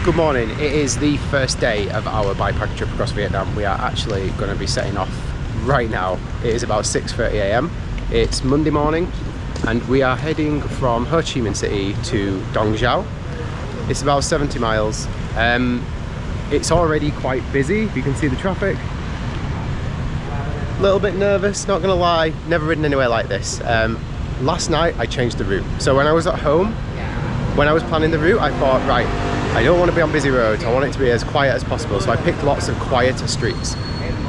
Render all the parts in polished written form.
Good morning. It is the first day of our bikepacking trip across Vietnam. We are actually going to be setting off right now. It is about 6:30 a.m. It's Monday morning and we are heading from Ho Chi Minh City to Dong Xoai. It's about 70 miles. It's already quite busy. You can see the traffic. A little bit nervous, not gonna lie. Never ridden anywhere like this. Last night I changed the route. So when I was at home, when I was planning the route, I thought, right, I don't want to be on busy roads. I want it to be as quiet as possible. So I picked lots of quieter streets.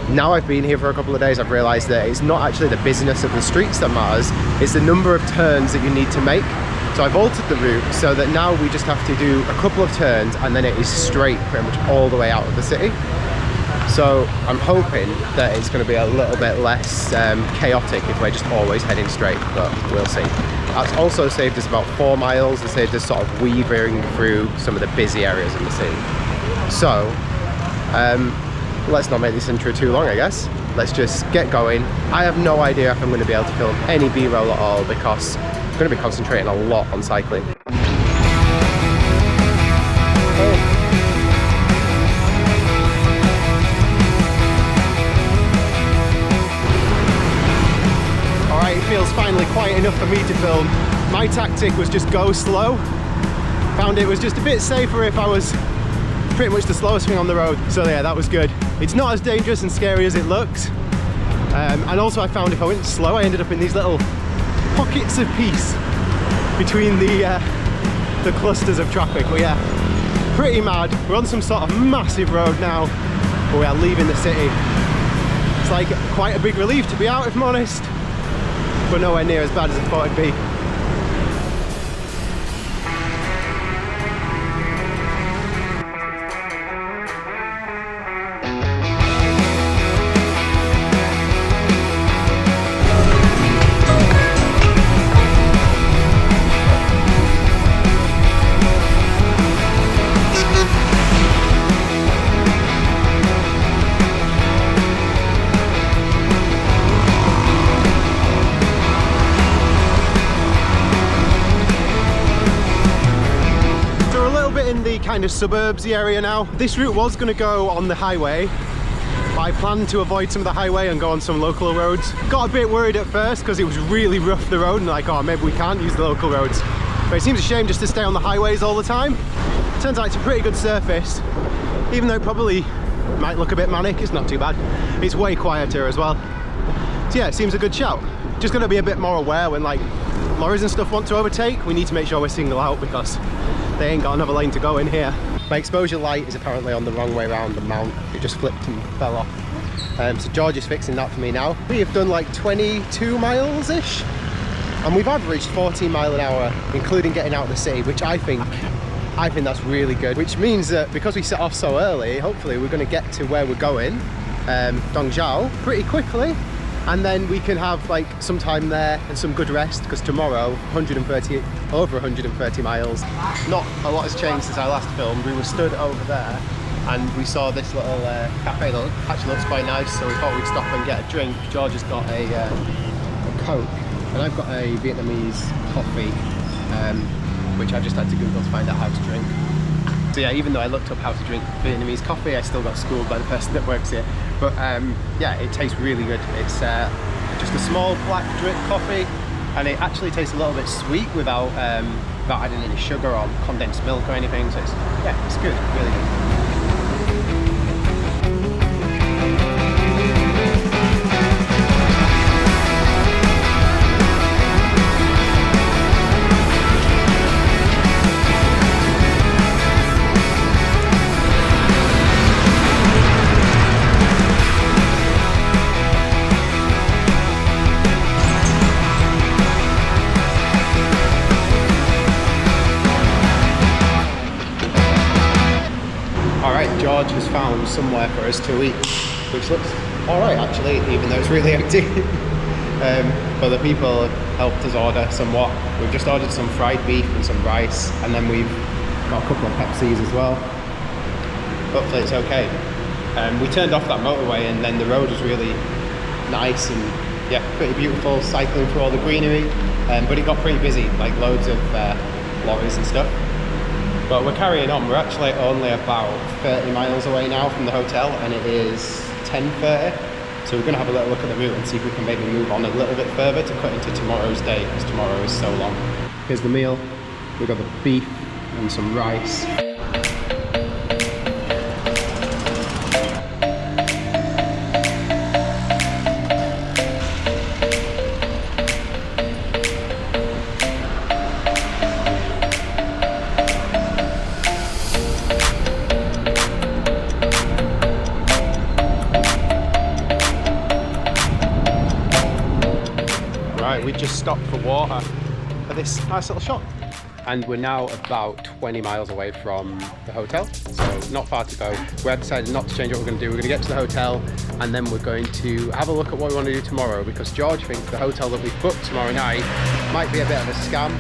Now I've been here for a couple of days, I've realized that it's not actually the busyness of the streets that matters. It's the number of turns that you need to make. So I've altered the route so that now we just have to do a couple of turns and then it is straight pretty much all the way out of the city. So I'm hoping that it's going to be a little bit less chaotic if we're just always heading straight, but we'll see. That's also saved us about 4 miles and saved us sort of weaving through some of the busy areas in the city. So let's not make this intro too long, I guess. Let's just get going. I have no idea if I'm going to be able to film any B-roll at all because I'm going to be concentrating a lot on cycling. Feels finally quiet enough for me to film. My tactic was just go slow. Found it was just a bit safer if I was pretty much the slowest thing on the road. So yeah, that was good. It's not as dangerous and scary as it looks. And also I found if I went slow, I ended up in these little pockets of peace between the clusters of traffic. But yeah, pretty mad. We're on some sort of massive road now, but we are leaving the city. It's like quite a big relief to be out, if I'm honest. But nowhere near as bad as I thought it'd be. In the kind of suburbsy area now. This route was going to go on the highway, but I planned to avoid some of the highway and go on some local roads. Got a bit worried at first because it was really rough, the road, and like, oh, maybe we can't use the local roads. But it seems a shame just to stay on the highways all the time. Turns out it's a pretty good surface, even though it probably might look a bit manic. It's not too bad. It's way quieter as well. So yeah, it seems a good shout. Just going to be a bit more aware when like lorries and stuff want to overtake. We need to make sure we're single out because they ain't got another lane to go in here. My exposure light is apparently on the wrong way around the mount. It just flipped and fell off. So George is fixing that for me now. We have done like 22 miles-ish. And we've averaged 14 mile an hour, including getting out of the city, which I think that's really good. Which means that because we set off so early, hopefully we're going to get to where we're going, Dong Xoai, pretty quickly. And then we can have like some time there and some good rest because tomorrow, over 130 miles. Not a lot has changed since I last filmed. We were stood over there and we saw this little cafe that actually looks quite nice, so we thought we'd stop and get a drink. George has got a Coke and I've got a Vietnamese coffee, which I just had to Google to find out how to drink. So yeah, even though I looked up how to drink Vietnamese coffee, I still got schooled by the person that works here. But yeah, it tastes really good. It's just a small black drip coffee, and it actually tastes a little bit sweet without adding any sugar or condensed milk or anything. So it's good, really good. George has found somewhere for us to eat, which looks alright actually, even though it's really empty. But the people helped us order somewhat. We've just ordered some fried beef and some rice, and then we've got a couple of Pepsis as well. Hopefully it's okay. We turned off that motorway and then the road was really nice and yeah, pretty beautiful, cycling through all the greenery, but it got pretty busy, like loads of lorries and stuff. But we're carrying on. We're actually only about 30 miles away now from the hotel, and it is 10:30. So we're going to have a little look at the route and see if we can maybe move on a little bit further to cut into tomorrow's day, because tomorrow is so long. Here's the meal. We've got the beef and some rice. We just stopped for water at this nice little shop, and we're now about 20 miles away from the hotel, so not far to go. We have decided not to change what we're going to do. We're going to get to the hotel and then we're going to have a look at what we want to do tomorrow, because George thinks the hotel that we've booked tomorrow night might be a bit of a scam,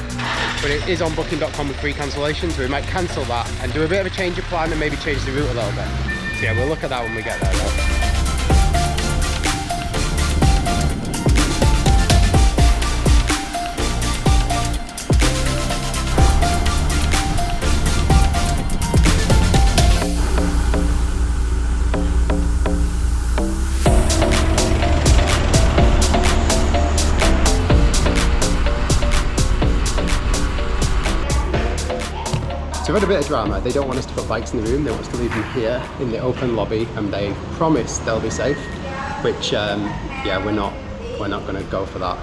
but it is on booking.com with free cancellation, so we might cancel that and do a bit of a change of plan and maybe change the route a little bit. So yeah, we'll look at that when we get there though. So we've had a bit of drama. They don't want us to put bikes in the room. They want us to leave them here in the open lobby, and they promise they'll be safe, which yeah, we're not going to go for that.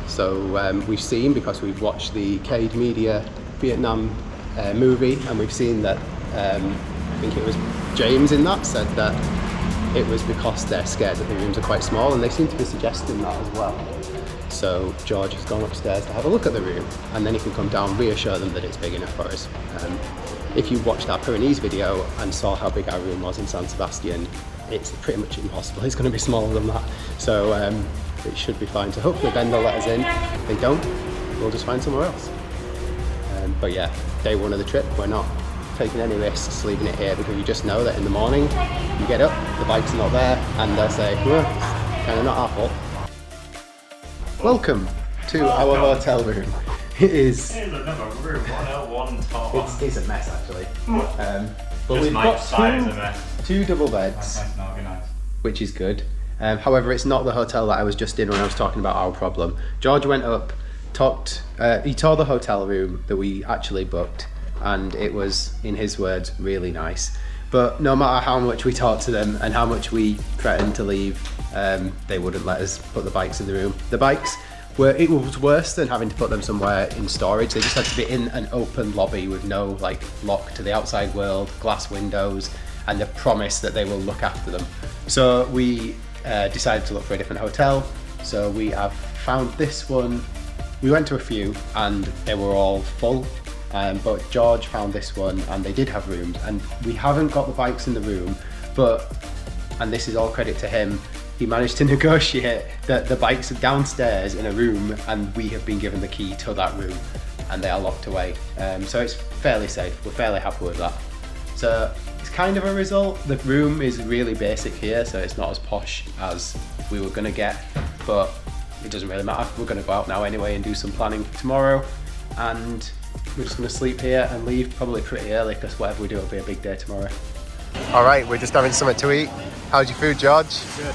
So we've seen, because we've watched the Cade Media Vietnam movie, and we've seen that I think it was James in that said that it was because they're scared that the rooms are quite small, and they seem to be suggesting that as well. So George has gone upstairs to have a look at the room, and then he can come down, reassure them that it's big enough for us. If you watched our Pyrenees video and saw how big our room was in San Sebastian, it's pretty much impossible. It's going to be smaller than that. So it should be fine. So hopefully Ben will let us in. If they don't, we'll just find somewhere else. But yeah, day one of the trip, we're not taking any risks leaving it here, because you just know that in the morning you get up, the bike's not there, and they'll say, well, it's kind of not our fault. Welcome to our hotel room. It is another room, 101 top. It's a mess actually. But we've got two double beds, nice and organised, which is good. However, it's not the hotel that I was just in when I was talking about our problem. George went up, he tour the hotel room that we actually booked, and it was, in his words, really nice. But no matter how much we talked to them and how much we threatened to leave, they wouldn't let us put the bikes in the room. The bikes it was worse than having to put them somewhere in storage. They just had to be in an open lobby with no like lock to the outside world, glass windows, and the promise that they will look after them. So we decided to look for a different hotel. So we have found this one. We went to a few and they were all full. But George found this one and they did have rooms, and we haven't got the bikes in the room, and this is all credit to him, he managed to negotiate that the bikes are downstairs in a room, and we have been given the key to that room and they are locked away. So it's fairly safe. We're fairly happy with that. So it's kind of a result. The room is really basic here, so it's not as posh as we were gonna get, but it doesn't really matter. We're gonna go out now anyway and do some planning for tomorrow, and we're just going to sleep here and leave probably pretty early, because whatever we do, it'll be a big day tomorrow. All right, we're just having something to eat. How's your food, George? Good.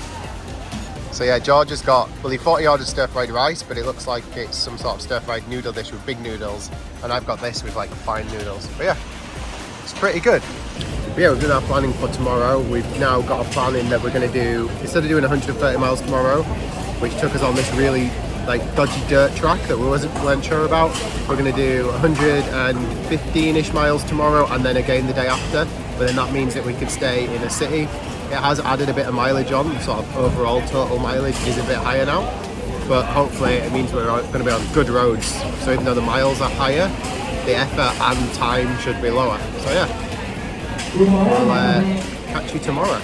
So yeah, George has got, well, he thought he ordered stir-fried rice, but it looks like it's some sort of stir-fried noodle dish with big noodles, and I've got this with like fine noodles. But yeah, it's pretty good. But yeah, we've done our planning for tomorrow. We've now got a plan in that we're going to do, instead of doing 130 miles tomorrow, which took us on this really like dodgy dirt track that we weren't sure about, we're going to do 115-ish miles tomorrow, and then again the day after. But then that means that we could stay in a city. It has added a bit of mileage on, sort of overall total mileage is a bit higher now, but hopefully it means we're going to be on good roads. So even though the miles are higher, the effort and time should be lower. So yeah, we'll catch you tomorrow.